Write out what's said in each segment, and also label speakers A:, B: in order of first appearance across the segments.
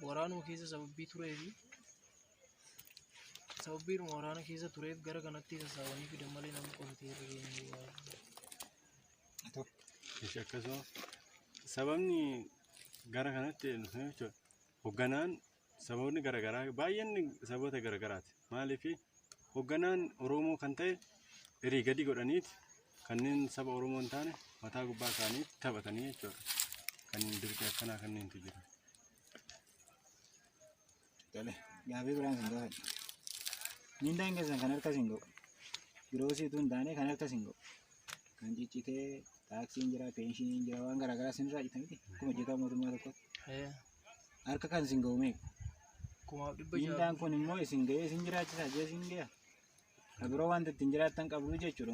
A: waraanuma keessa sababii turee fi sababbiidhuma waraana keessa tureef gara kanatti sassaabanii fidan malee namni qofatee irra geenye
B: Ishi akkasuma sababni gara kanatti dhufee jechuudha. Hoogganaan sababoonni garaagaraa baay'een sababoota garaagaraati. Maaliif hoogganaan Oromoo kan ta'e hirii gadi godhaniiti kanneen saba Oromoo hin taane mataa gubbaa isaanii taphatanii jechuudha. Kan dirqii akkanaa kanneentu jira.
C: Gaaffii biraan sin gaafadha. Mindaan keessan kan harka sin ga'u. Biroosiitu hin taane kan harka sin ga'u. Kan ciccitee taaksiin jira, peenshiiniin jira, waan garaagaraa sin irraa citamiti. Akkuma hojjetaa mootummaa tokkotti. Harka kan sin ga'u meeqa? Mindaan kun immoo isin ga'ee isin jiraachisaa jee isin ga'a. Kan biroo wanta ittiin jiraattan qabdu jechuudha.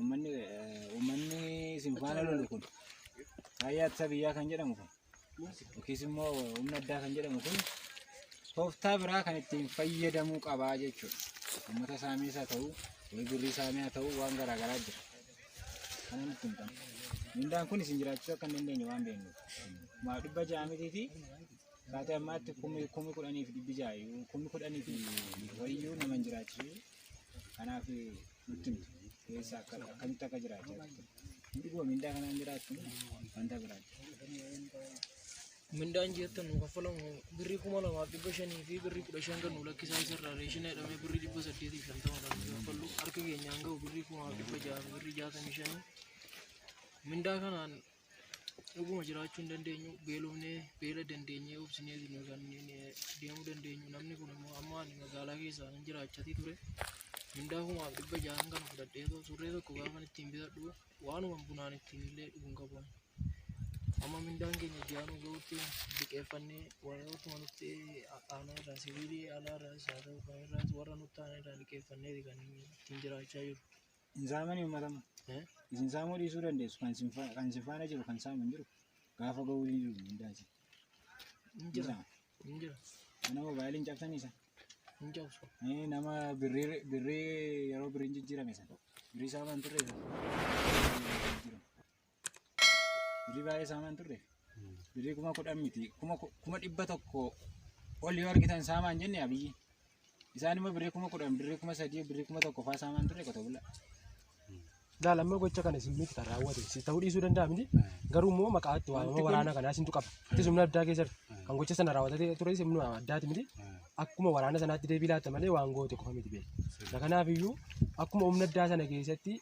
C: Uummanni isin faana lolu kun raayyaa ittisa biyyaa kan jedhamu kun yookiis immoo humna addaa kan jedhamu kun tooftaa biraa kan ittiin fayyadamuu qabaa jechuudha. Uummata saamee haa ta'u, birrii saamee haa ta'u waan garaagaraa jira. Kana nutti hin qabu. Mindaan kun isin jiraachisuu akka hin dandeenye waan beeknuuf. 600 mitii fi Kata ammaatti kumi kudhanii fi 600 kumi kudhanii fi wayyuu nama hin jiraachisu. Kanaaf nutti himtu keessa akkamitti akka jiraachaa jirtu. Dhuguma mindaa kanaan jiraattu wanta biraati.
A: Mindaan jettan nu kaffalamu birrii 2,500 fi birrii 15 kan nu lakkisaa jirra. Reeshina jedhamee birrii 850 kan kaffallu harka keenyaan gahu birrii 600 birrii 65. Mindaa kanaan dhuguma jiraachuu hin dandeenyu, beela dandeenyee obsinee kan deemuu dandeenyu. Namni kun immoo amma ani magaalaa keessaa hin jiraachati ture. Mindaa 600 kan fudhadhee surree tokko gaafa ittiin bitadhu waanuma bunaan ittiin illee dhuguun qaban. Amma mindaan keenya ji'aanuu gahuutti liqeeffannee warra nutti aanaa irraa sibiilii alaa irraa isaa ta'u kan irraa warra nutti aanaa irraa liqeeffannee kan ittiin jiraachaa jiru.
C: Insaamanii uummatama. Isin saamuu dhiisuu dandeessu kan si faana jiru kan saamu hin jiru gaafa gahuu hin jiru mindaati.
A: Hin jira.
C: Nama mobaayiliin cabsanii isa.
A: Hin cabsu.
C: Nama birrii yeroo birriin jijjiirame sana birrii saamaan turre birrii baay'ee saamaan turre birrii 10,000 miti 100,000 ol yoo argitan saamaan jenne abiyyi isaan immoo birrii 10,000 birrii 3,000 birrii 1,000 faa saamaan turre qote bulaa.
D: Daalammoo gocha kana isin miti kan raawwate si ta'uu dhiisuu danda'a miti garuu immoo maqaatti waamama waraana kanaa isintu qaba. Itti humna addaa keessatti kan gocha sana raawwatatee ture humna addaati miti akkuma waraana sanaatti deebii laatta malee waan goote qofa miti beeku. Kanaafiyyuu akkuma humna addaa sana keessatti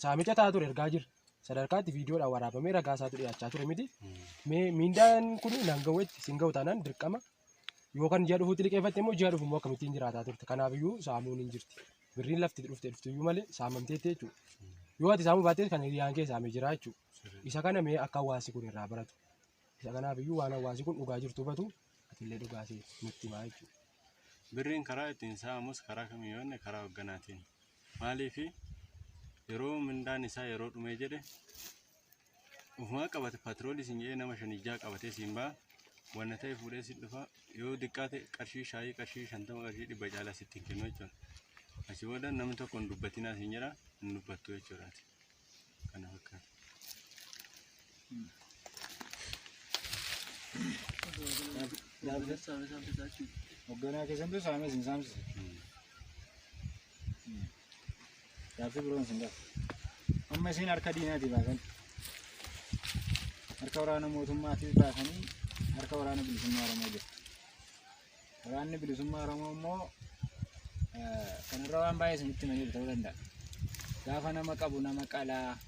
D: saamicha ta'a ture ergaa jira. Sadarkaatti viidiyoodhaan waraabamee ragaa isaatu dhiyaachaa ture miti. Mindaan kun nan ga'uutti isin ga'u taanaan dirqama yookaan ji'a dhufuutti liqeeffatte immoo ji'a dhufu immoo akkamittiin jiraataa turte. Kanaafiyyuu saamuun hin jirti. Birriin lafti dhuftuyyuu malee saamamteetti jechuudha. Yoo ati saamuu baattees kan hiriyaan kee saamee jira jechuudha. Isa kana mee akka hawaasi kun irraa baratu. Isa kanaafiyyuu waan hawaasi kun dhugaa jirtu hubatu atillee dhugaa nutti himaa jechuudha.
B: Birriin karaa ittiin saamus karaa kamiyyuu karaa hoogganaatiin. Maaliif yeroo mindaan isaa yeroo dhumee jedhe ufumaa qabate patroolii siin jedhee nama 5 qabatee siin ba'a. Wanna ta'e fuudhee siin dhufa yoo xiqqaate qarshii shaayii qarshii 50 qarshii 100 caalaa sitti hin kennu jechuudha. Asii booda namni tokko hin dubbatinaa siin jedha hin dubbattu jechuudhaati. Kana fakkaata.
C: Hoogganaa keessan bira saamee sin saamsise. Gaaffii biroon sin gaafa. Amma isin harka diinaatii baasan. Harka waraana mootummaatii baasanii harka waraana bilisummaa Oromoo jiru. Waraanni bilisummaa Oromoo immoo kanarra waan baay'ee isinitti himaniiru ta'uu danda'a. Gaafa nama qabu nama qalaa,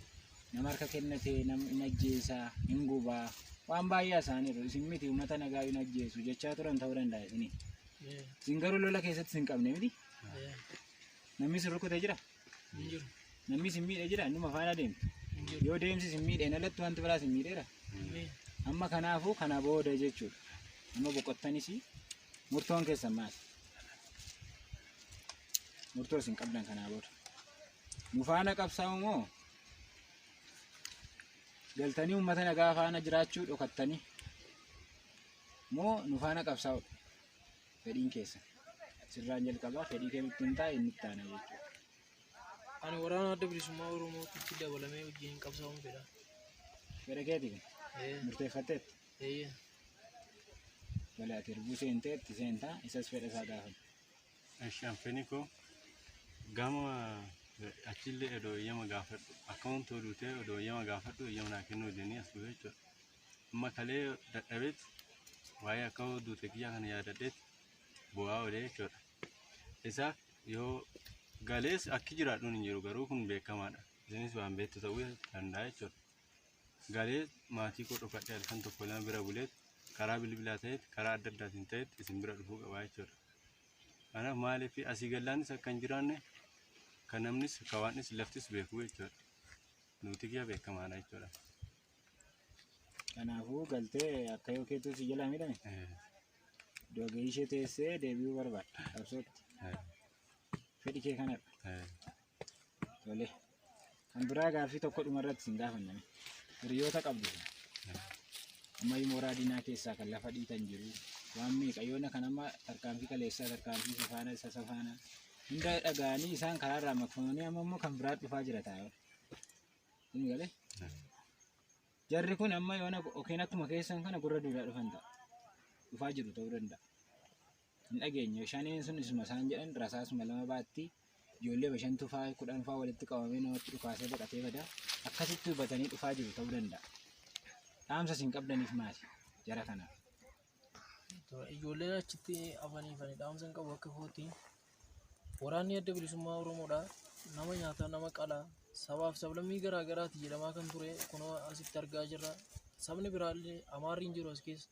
C: nama harka kennatee nama hin ajjeesaa, hin gubaa waan baay'ee isaaniiru. Isin miti uummata nagaa hin ajjeesu jechaa turan ta'uu danda'a isin. Isin garuu lola keessatti hin qabne miti. Namni isin rukutee jira. Namni isin miidhee jira innuma faana deemtu. Yoo deemsi isin miidheen alatti wanti biraa isin miidheera. Amma kanaafuu kana booda jechuudha. Amma boqottanis murtoon keessan maali? Murtoo isin qabdan kanaa booda. Nu faana qabsaa'u moo galtanii uummata nagaa faana jiraachuu dhokattanii moo nu faana qabsaa'u fedhiin keessan sirraan jalqabaa fedhii kamitti hin taa'e inni itti aana jechuudha.
A: Ani waraana adda bilisummaa Oromootti dabalamee wajjin qabsaa'uun fedha.
C: Fedha keetii murteeffatteetti. Tolee ati erbuu seentee itti seentaa isas fedha isaa gaafata.
B: Ashaan feni koo gama achillee odoo eeyyama gaafadhu akkamiin tolutee odoo eeyyama gaafadhu eeyyama naa kennuu jedhanii as dhufe jechuudha. Amma kalee dadhabeet waa'ee akka duute kiyyaa kana yaadadheet bu'aa olee jechuudha. Isaaf yoo galees akki jiraadhuun hin jiru garuu kun beekamaadha. Isinis waan beektu ta'uu danda'a jechuudha. Galee maatii koo dhokadhee halkan tokko lama bira buleet karaa bilbilaa ta'eet karaa adda addaatiin ta'eet isin bira dhufuu qabaa jechuudha. Kanaaf maaliif asii gallaanis akka hin jiraanne kan namnis kawaannis laftis beekuu jechuudha. Nuti kiyya beekamaadha jechuudha.
C: Kanaafuu galtee akka yoo keetuu si jalaa midhame doogee ishee teessee deebi'uu barbaada qabsootti. Fedhi kee kanadha. Tolee. Kan biraa gaaffii tokko dhumarratti sin gaafanname. Hiriyoota qabdu. Ammayyuu mooraa diinaa keessaa kan lafa dhiitan jiru. Waan meeqayyoona kan amma tarkaanfii kaleessaa tarkaanfii safaana isa safaana. Hunda dhaga'anii isaan karaarraa makfamanii amma immoo kan biraa dhufaa jira taa'u. Inni galee. Jarri kun amma yoona yookiin akkuma keessan kana gurra duudhaa dhufan ta'a. Dhufaa jiru ta'uu danda'a. Hin dhageenye shaniin sun isuma isaan jedhan rasaasuma lama baatti ijoollee bashantuu fa'aa 10 fa'aa walitti qabamee namatti dhukaasee baqatee badaa akkasitti hubatanii dhufaa jiru ta'uu danda'a. Dhaamsa isin qabdaniif maali jara kanaaf?
A: Ijoolleen achitti afaniifani dhaamsa hin qabu akka kootii. Waraanni adda bilisummaa Oromoodha. Nama nyaataa nama qalaa sabaaf sablammii garaa garaati jedhamaa kan ture kunoo asitti argaa jirra. Sabni biraallee Amaarri hin jiru as keessa.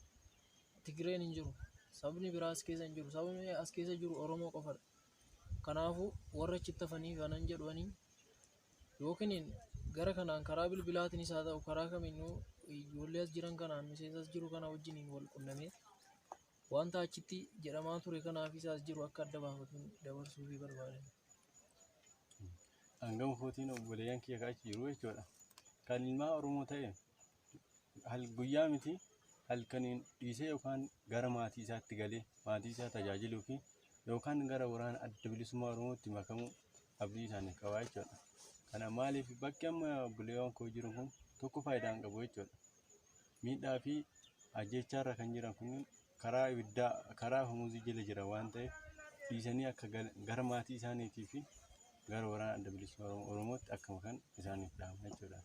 A: Tigireen hin jiru. Sabni biraa as keessa hin jiru. Sabni as keessa jiru Oromoo qofadha. Kanaafuu warra achitti hafanii kanan jedhanii yookiin gara kanaan karaa bilbilaatiinis haa ta'u karaa kamiinuu ijoollee as jiran kanaan miseensa as jiru kana wajjiniin wal qunnamee wanta achitti jedhamaa ture kanaafis as jiru akka adda baafatuun dabarsuufii barbaadan.
B: Hangam kootiin obboleeyyan kiyya kaachi jiru jechuudha. Kan ilmaa Oromoo ta'e guyyaa miti halkaniin dhiisee yookaan gara maatii isaatti galee maatii isaa tajaajiluu fi yookaan gara waraana adda bilisummaa Oromootti makamuu abdii isaanii qabaa jechuudha. Kana maaliif bakki amma obboleewwan koo jiru kun tokko faayidaa hin qabu jechuudha. Miidhaa fi ajjechaarra kan jiran kun karaa ibiddaa karaa humuuzii jala jira waan ta'eef dhiisanii akka gara maatii isaaniitii fi gara waraana adda bilisummaa Oromootti akkuma kan isaaniif dhaamu jechuudha.